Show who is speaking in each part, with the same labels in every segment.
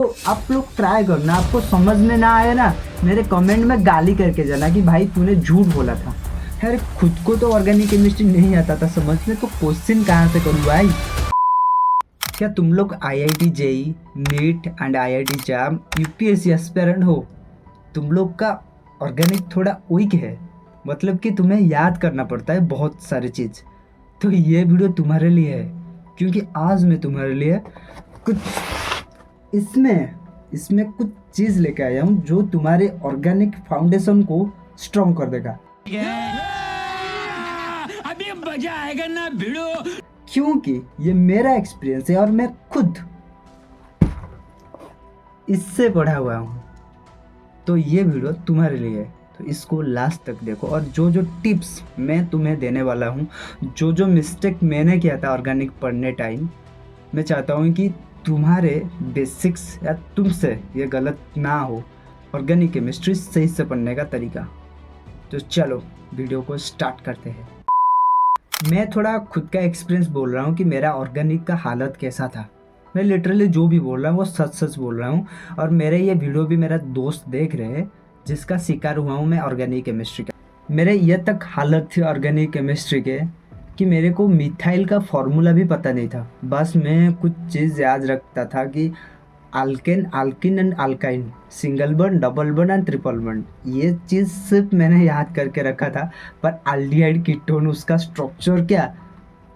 Speaker 1: तो आप लोग ट्राई करना, आपको समझ में ना आए ना मेरे कमेंट में गाली करके जाना कि भाई तूने झूठ बोला था। यार खुद को तो ऑर्गेनिक केमिस्ट्री नहीं आता था समझने, तो क्वेश्चन कहाँ से करूँ भाई। क्या तुम लोग IIT JEE, NEET and IIT JAM UPSC aspirant हो? तुम लोग का ऑर्गेनिक थोड़ा वीक है, मतलब कि तुम्हें याद करना पड़ता है बहुत सारी चीज़। तो ये वीडियो तुम्हारे लिए है, क्योंकि आज मैं तुम्हारे लिए कुछ इसमें इसमें कुछ चीज़ लेके आया हूँ जो तुम्हारे ऑर्गेनिक फाउंडेशन को स्ट्रॉन्ग कर देगा।
Speaker 2: अभी मजा आएगा ना भिड़ो।
Speaker 1: क्योंकि ये मेरा एक्सपीरियंस है और मैं खुद इससे पढ़ा हुआ हूँ। तो ये वीडियो तुम्हारे लिए है, तो इसको लास्ट तक देखो। और जो जो टिप्स मैं तुम्हें देने वाला हूँ, जो जो मिस्टेक मैंने किया था ऑर्गेनिक पढ़ने टाइम, मैं चाहता हूँ कि तुम्हारे बेसिक्स या तुमसे ये गलत ना हो। ऑर्गेनिक केमिस्ट्री सही से पढ़ने का तरीका। तो चलो वीडियो को स्टार्ट करते हैं। मैं थोड़ा खुद का एक्सपीरियंस बोल रहा हूँ कि मेरा ऑर्गेनिक का हालत कैसा था। मैं लिटरली जो भी बोल रहा हूँ वो सच सच बोल रहा हूँ। और मेरे ये वीडियो भी मेरा दोस्त देख रहे हैं जिसका शिकार हुआ हूँ मैं ऑर्गेनिक केमिस्ट्री का। मेरे ये तक हालत थी ऑर्गेनिक केमिस्ट्री के कि मेरे को मिथाइल का फॉर्मूला भी पता नहीं था। बस मैं कुछ चीज़ याद रखता था कि alkane, alkene and alkyne, single bond, double bond and triple bond, ये चीज़ सिर्फ मैंने याद करके रखा था। पर एल्डिहाइड कीटोन, उसका स्ट्रक्चर क्या,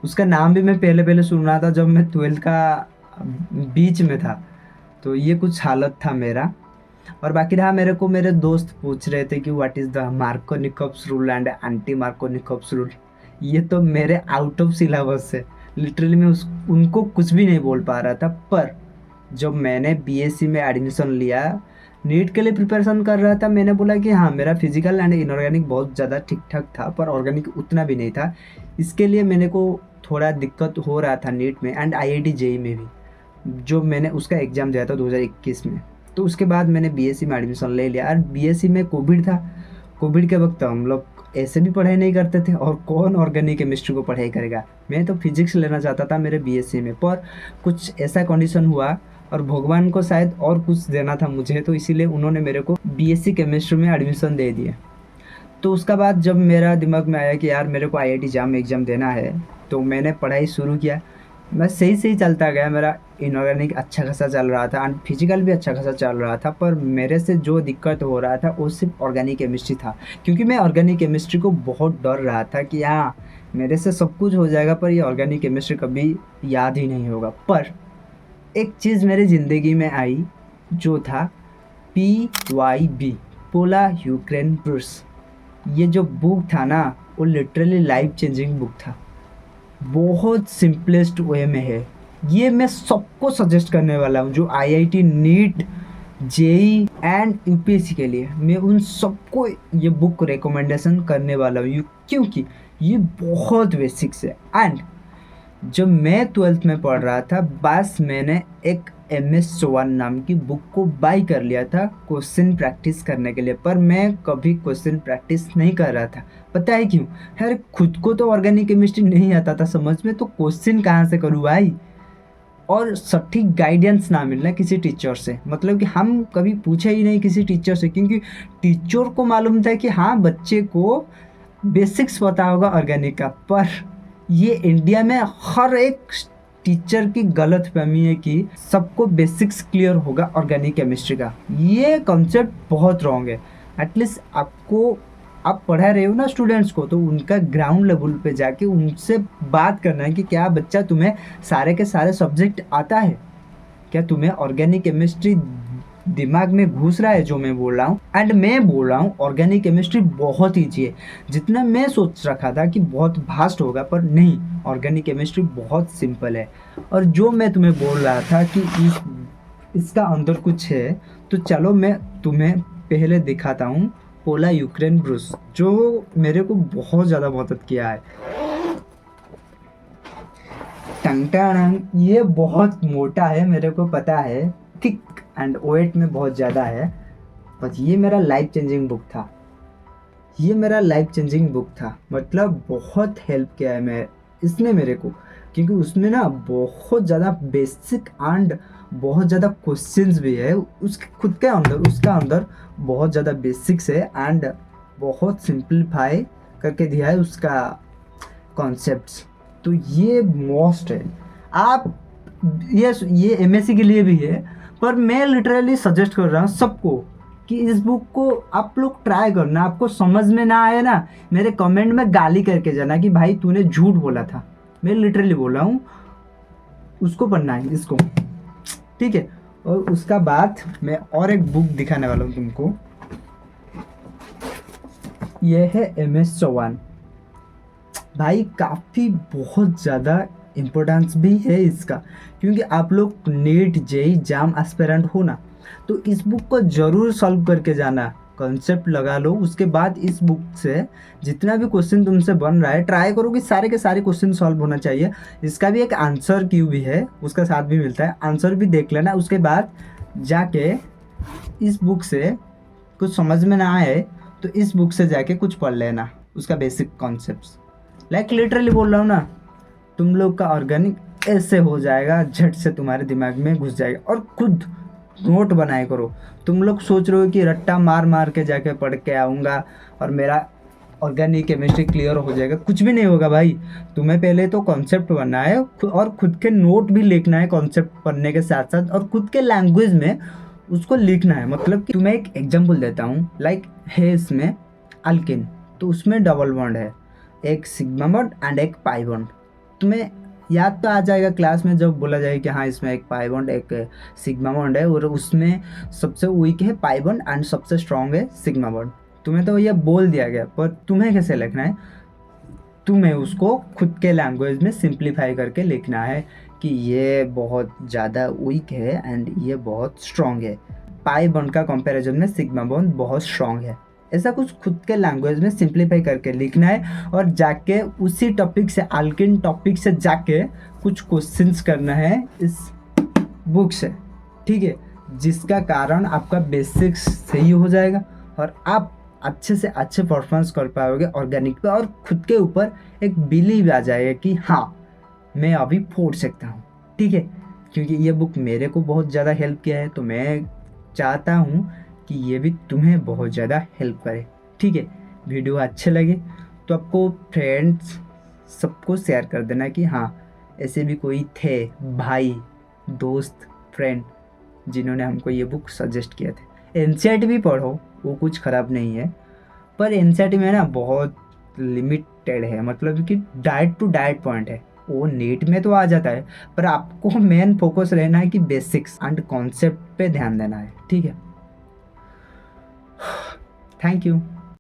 Speaker 1: उसका नाम भी मैं पहले पहले सुन रहा था जब मैं 12th का बीच में था। तो ये कुछ हालत था मेरा। और बाकी रहा, मेरे को मेरे दोस्त पूछ रहे थे कि what is the Markovnikov's rule and anti Markovnikov's rule. ये तो मेरे आउट ऑफ सिलेबस है, लिटरली मैं उनको कुछ भी नहीं बोल पा रहा था। पर जब मैंने बीएससी में एडमिशन लिया, नीट के लिए प्रिपरेशन कर रहा था, मैंने बोला कि हाँ मेरा फिजिकल एंड इनऑर्गेनिक बहुत ज़्यादा ठीक ठाक था, पर ऑर्गेनिक उतना भी नहीं था। इसके लिए मैंने को थोड़ा दिक्कत हो रहा था नीट में एंड आईआईटी जेई में भी, जो मैंने उसका एग्ज़ाम दिया था 2021 में। तो उसके बाद मैंने बीएससी में एडमिशन ले लिया। और बीएससी में कोविड था, कोविड के वक्त हम लोग ऐसे भी पढ़ाई नहीं करते थे, और कौन ऑर्गेनिक केमिस्ट्री को पढ़ाई करेगा। मैं तो फिजिक्स लेना चाहता था मेरे बीएससी में, पर कुछ ऐसा कंडीशन हुआ और भगवान को शायद और कुछ देना था मुझे, तो इसीलिए उन्होंने मेरे को बीएससी केमिस्ट्री में एडमिशन दे दिया। तो उसका बाद जब मेरा दिमाग में आया कि यार मेरे को आईआईटी जैम एग्ज़ाम देना है, तो मैंने पढ़ाई शुरू किया। मैं सही सही चलता गया, मेरा इनऑर्गेनिक अच्छा खासा चल रहा था एंड फिजिकल भी अच्छा खासा चल रहा था। पर मेरे से जो दिक्कत हो रहा था वो सिर्फ ऑर्गेनिक केमिस्ट्री था, क्योंकि मैं ऑर्गेनिक केमिस्ट्री को बहुत डर रहा था कि हाँ मेरे से सब कुछ हो जाएगा पर ये ऑर्गेनिक केमिस्ट्री कभी याद ही नहीं होगा। पर एक चीज़ मेरी ज़िंदगी में आई जो था PYB, पोला यूक्रेन ब्रूस। ये जो बुक था ना वो लिटरली लाइफ चेंजिंग बुक था, बहुत सिंपलेस्ट वे में है। ये मैं सबको सजेस्ट करने वाला हूँ जो IIT, NEET, JEE and UPSC के लिए। मैं उन सबको ये बुक रिकमेंडेशन करने वाला हूँ, क्योंकि ये बहुत बेसिक्स है। एंड जब मैं 12th में पढ़ रहा था, बस मैंने एक MS चौहान नाम की बुक को बाय कर लिया था क्वेश्चन प्रैक्टिस करने के लिए, पर मैं कभी क्वेश्चन प्रैक्टिस नहीं कर रहा था। पता है क्यों? यार खुद को तो ऑर्गेनिक केमिस्ट्री नहीं आता था समझ में, तो क्वेश्चन कहाँ से करूँ भाई। और सटीक गाइडेंस ना मिलना किसी टीचर से, मतलब कि हम कभी पूछे ही नहीं किसी टीचर से, क्योंकि टीचर को मालूम था कि हाँ बच्चे को बेसिक्स पता होगा ऑर्गेनिक का। पर ये इंडिया में हर एक टीचर की गलत फहमी है कि सबको बेसिक्स क्लियर होगा ऑर्गेनिक केमिस्ट्री का। ये कॉन्सेप्ट बहुत रॉन्ग है। एटलीस्ट आपको, आप पढ़ा रहे हो ना स्टूडेंट्स को, तो उनका ग्राउंड लेवल पे जाके उनसे बात करना है कि क्या बच्चा तुम्हें सारे के सारे सब्जेक्ट आता है, क्या तुम्हें ऑर्गेनिक केमिस्ट्री दिमाग में घुस रहा है जो मैं बोल रहा हूँ। एंड मैं बोल रहा हूँ ऑर्गेनिक केमिस्ट्री बहुत ईजी है, जितना मैं सोच रखा था कि बहुत भास्ट होगा, पर नहीं, ऑर्गेनिक केमिस्ट्री बहुत सिंपल है। और जो मैं तुम्हें बोल रहा था कि इसका अंदर कुछ है, तो चलो मैं तुम्हें पहले दिखाता हूँ पोला यूक्रेन ब्रूस, जो मेरे को बहुत ज़्यादा मदद किया है। टंग टंग, ये बहुत मोटा है मेरे को पता है, थिक एंड वेट में बहुत ज़्यादा है, बट ये मेरा लाइफ चेंजिंग बुक था। ये मेरा लाइफ चेंजिंग बुक था, मतलब बहुत हेल्प किया है मैं इसने मेरे को, क्योंकि उसमें ना बहुत ज़्यादा बेसिक एंड बहुत ज़्यादा क्वेश्चंस भी है उसके खुद के अंदर, उसका अंदर बहुत ज़्यादा बेसिक्स है एंड बहुत सिंप्लीफाई करके दिया है उसका कॉन्सेप्ट्स। तो ये मोस्ट है। आप ये एमएससी के लिए भी है, पर मैं लिटरली सजेस्ट कर रहा हूँ सबको कि इस बुक को आप लोग ट्राई करना। आपको समझ में ना आए ना, मेरे कमेंट में गाली करके जाना कि भाई तूने झूठ बोला था। मैं लिटरली बोल रहा हूँ, उसको पढ़ना है इसको, ठीक है। और उसका बाद मैं और एक बुक दिखाने वाला हूँ तुमको। यह है MS चौहान। भाई काफ़ी बहुत ज़्यादा इम्पोर्टेंस भी है इसका, क्योंकि आप लोग नीट जेई जाम एस्पिरेंट हो ना, तो इस बुक को ज़रूर सॉल्व करके जाना। कॉन्सेप्ट लगा लो, उसके बाद इस बुक से जितना भी क्वेश्चन तुमसे बन रहा है ट्राई करो कि सारे के सारे क्वेश्चन सॉल्व होना चाहिए। इसका भी एक आंसर क्यू भी है, उसका साथ भी मिलता है, आंसर भी देख लेना। उसके बाद जाके इस बुक से कुछ समझ में ना आए तो इस बुक से जाके कुछ पढ़ लेना, उसका बेसिक कॉन्सेप्ट्स। लाइक लिटरली बोल रहा हूँ ना, तुम लोग का ऑर्गेनिक ऐसे हो जाएगा, झट से तुम्हारे दिमाग में घुस जाएगा। और खुद नोट बनाए करो। तुम लोग सोच रहे हो कि रट्टा मार मार के जाके पढ़ के आऊँगा और मेरा ऑर्गेनिक केमिस्ट्री क्लियर हो जाएगा, कुछ भी नहीं होगा भाई। तुम्हें पहले तो कॉन्सेप्ट बनना है और खुद के नोट भी लिखना है कॉन्सेप्ट पढ़ने के साथ साथ, और खुद के लैंग्वेज में उसको लिखना है। मतलब कि तुम्हें एक एग्जांपल देता हूँ, लाइक है इसमें अल्किन, तो उसमें डबल बॉन्ड है, एक सिग्मा बॉन्ड एंड एक पाई बॉन्ड। तुम्हें याद तो आ जाएगा क्लास में जब बोला जाए कि हाँ इसमें एक पाई बॉन्ड एक सिग्मा बॉन्ड है, और उसमें सबसे वीक है पाई बॉन्ड एंड सबसे स्ट्रॉन्ग है सिग्मा बॉन्ड। तुम्हें तो ये बोल दिया गया, पर तुम्हें कैसे लिखना है, तुम्हें उसको खुद के लैंग्वेज में सिंप्लीफाई करके लिखना है कि ये बहुत ज़्यादा वीक है एंड ये बहुत स्ट्रॉन्ग है। पाई बॉन्ड का कंपैरिजन में सिग्मा बॉन्ड बहुत स्ट्रॉन्ग है। ऐसा कुछ खुद के लैंग्वेज में सिंप्लीफाई करके लिखना है, और जाके उसी टॉपिक से, अल्किन टॉपिक से जाके कुछ क्वेश्चंस करना है इस बुक से, ठीक है, जिसका कारण आपका बेसिक्स सही हो जाएगा और आप अच्छे से अच्छे परफॉर्मेंस कर पाओगे ऑर्गेनिक पे, और खुद के ऊपर एक बिलीव आ जाएगा कि हाँ मैं अभी फोड़ सकता हूँ, ठीक है। क्योंकि ये बुक मेरे को बहुत ज़्यादा हेल्प किया है, तो मैं चाहता हूँ कि ये भी तुम्हें बहुत ज़्यादा हेल्प करे, ठीक है। वीडियो अच्छे लगे तो आपको फ्रेंड्स सबको शेयर कर देना कि हाँ ऐसे भी कोई थे, भाई, दोस्त, फ्रेंड, जिन्होंने हमको ये बुक सजेस्ट किया थे। एनसीईआरटी भी पढ़ो, वो कुछ ख़राब नहीं है, पर एनसीईआरटी में ना बहुत लिमिटेड है, मतलब कि डायरेक्ट टू डायरेक्ट पॉइंट है। वो नीट में तो आ जाता है, पर आपको मेन फोकस रहना है कि बेसिक्स एंड कॉन्सेप्ट पे ध्यान देना है, ठीक है। Thank you.